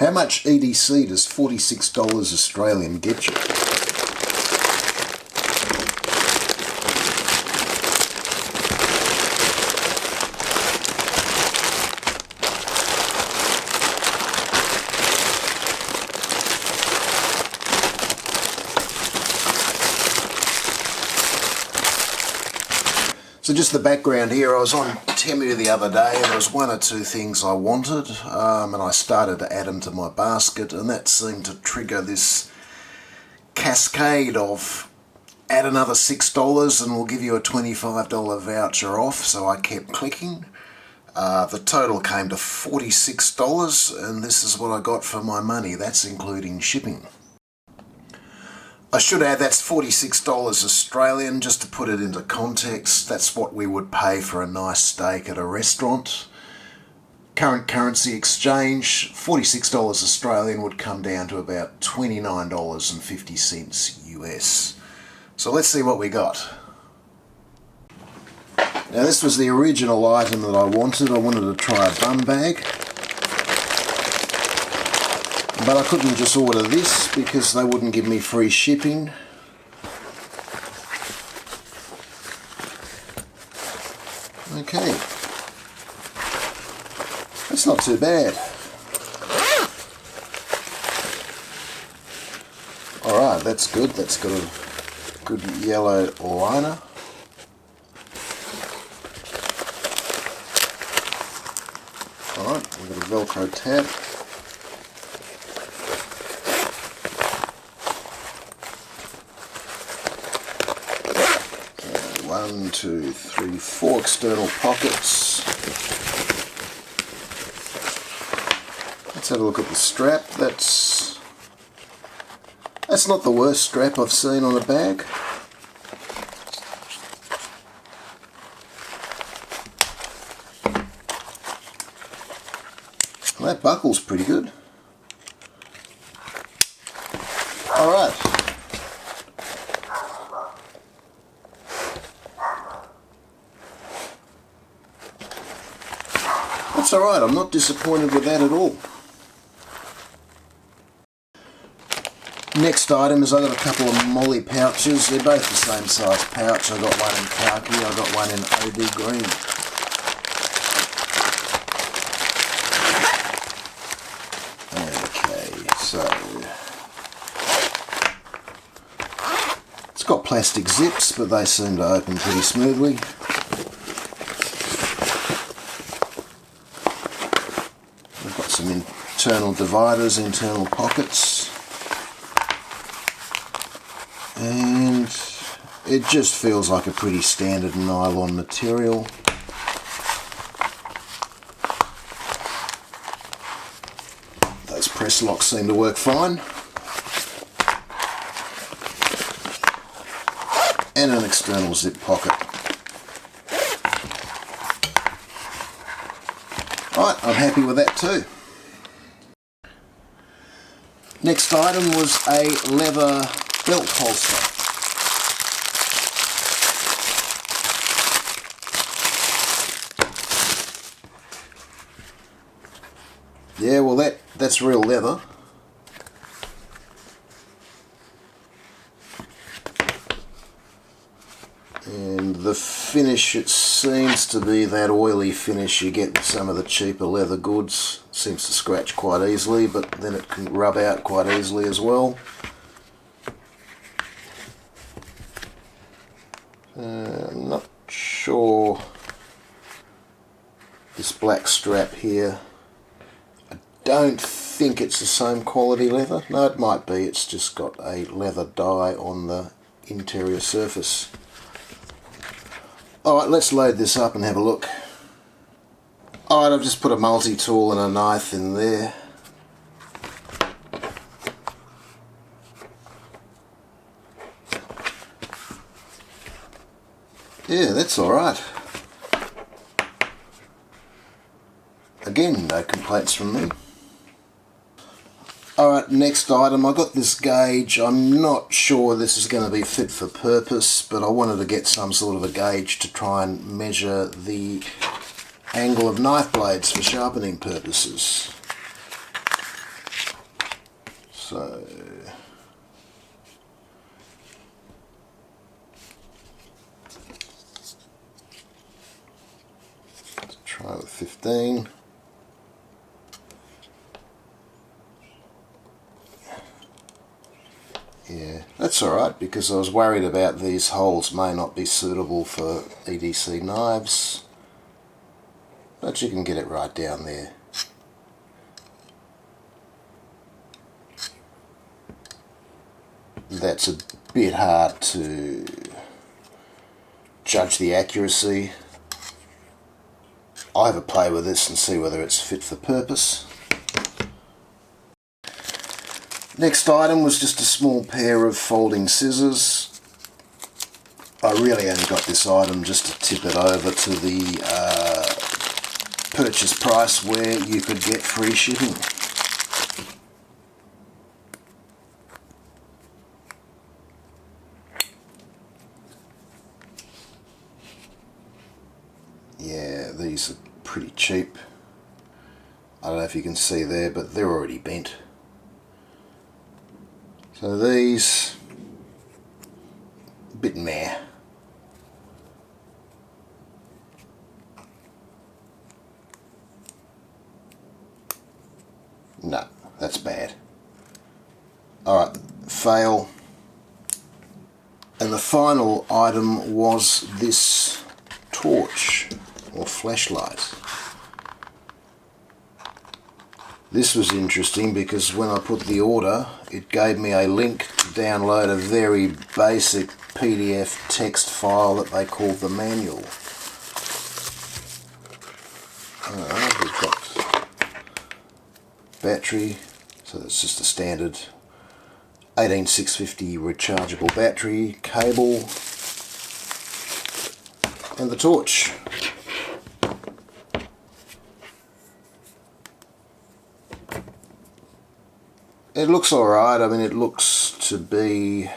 How much EDC does $46 Australian get you? So just the background here, I was on Temu the other day and there was one or two things I wanted and I started to add them to my basket, and that seemed to trigger this cascade of add another $6 and we'll give you a $25 voucher off. So I kept clicking. The total came to $46 and this is what I got for my money. That's including shipping. I should add that's $46 Australian, just to put it into context. That's what we would pay for a nice steak at a restaurant. Current currency exchange, $46 Australian would come down to about $29.50 US. So let's see what we got. Now this was the original item that I wanted. I wanted to try a bum bag. But I couldn't just order this because they wouldn't give me free shipping. Okay. That's not too bad. Alright, that's good. That's got a good yellow liner. Alright, we've got a Velcro tab. 1, 2, 3, 4 external pockets. Let's have a look at the strap. That's not the worst strap I've seen on a bag. Well, that buckle's pretty good. Alright. That's alright, I'm not disappointed with that at all. Next item is I got a couple of Molly pouches. They're both the same size pouch. I got one in khaki, I got one in OD green. Okay, so it's got plastic zips, but they seem to open pretty smoothly. Some internal dividers, internal pockets, and it just feels like a pretty standard nylon material. Those press locks seem to work fine, and an external zip pocket. Right, I'm happy with that too. Next item was a leather belt holster. Yeah, well that's real leather. And the finish, it seems to be that oily finish you get with some of the cheaper leather goods. Seems to scratch quite easily, but then it can rub out quite easily as well. I'm not sure. This black strap here, I don't think it's the same quality leather. No, it might be. It's just got a leather dye on the interior surface. Alright, let's load this up and have a look. Alright, I've just put a multi-tool and a knife in there. Yeah, that's alright. Again, no complaints from me. Alright, next item, I got this gauge. I'm not sure this is going to be fit for purpose, but I wanted to get some sort of a gauge to try and measure the angle of knife blades for sharpening purposes. So let's try with 15. Yeah, that's alright, because I was worried about these holes may not be suitable for EDC knives, but you can get it right down there. That's a bit hard to judge the accuracy. I'll have a play with this and see whether it's fit for purpose. Next item was just a small pair of folding scissors. I really only got this item just to tip it over to the purchase price where you could get free shipping. Yeah, these are pretty cheap. I don't know if you can see there, but they're already bent. So these, a bit meh. No, that's bad. Alright, fail. And the final item was this torch or flashlight. This was interesting because when I put the order, it gave me a link to download a very basic PDF text file that they called the manual. We've got battery, so that's just a standard 18650 rechargeable battery, cable, and the torch. It looks alright. I mean, it looks to be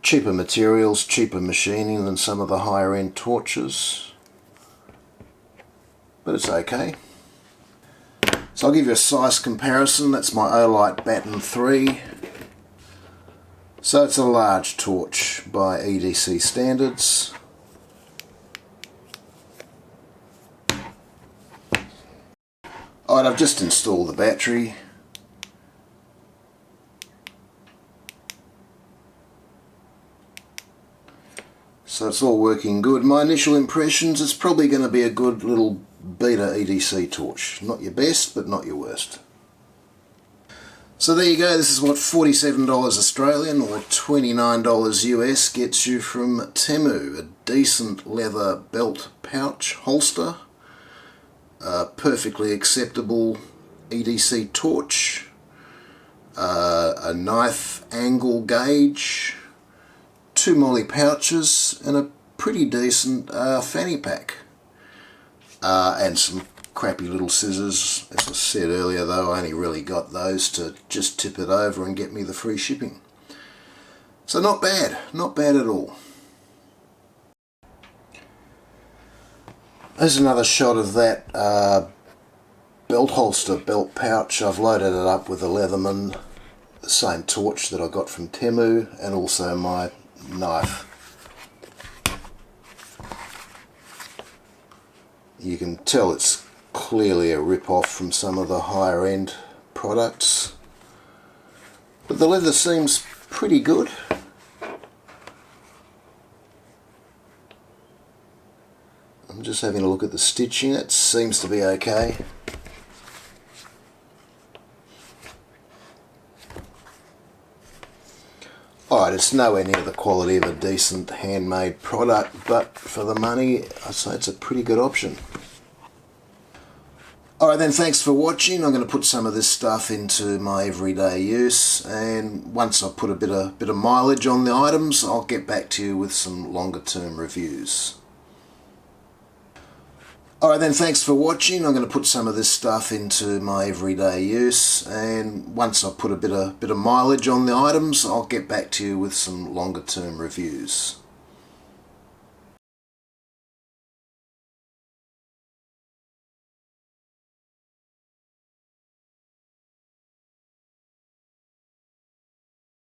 cheaper materials, cheaper machining than some of the higher end torches, but it's okay. So I'll give you a size comparison. That's my Olight Baton 3. So it's a large torch by EDC standards. Alright, I've just installed the battery. So it's all working good. My initial impressions, it's probably going to be a good little beta EDC torch. Not your best, but not your worst. So there you go. This is what $47 Australian or $29 US gets you from Temu. A decent leather belt pouch holster. A perfectly acceptable EDC torch, a knife angle gauge, 2 molly pouches, and a pretty decent fanny pack. And some crappy little scissors. As I said earlier though, I only really got those to just tip it over and get me the free shipping. So not bad at all. There's another shot of that belt holster, belt pouch. I've loaded it up with a Leatherman, the same torch that I got from Temu, and also my knife. You can tell it's clearly a rip-off from some of the higher end products, but the leather seems pretty good. I'm just having a look at the stitching. It seems to be okay. Alright, it's nowhere near the quality of a decent handmade product, but for the money, I'd say it's a pretty good option. Alright then, thanks for watching. I'm going to put some of this stuff into my everyday use, and once I put a bit of mileage on the items, I'll get back to you with some longer term reviews. Alright then, thanks for watching. I'm going to put some of this stuff into my everyday use, and once I put a bit of mileage on the items, I'll get back to you with some longer term reviews.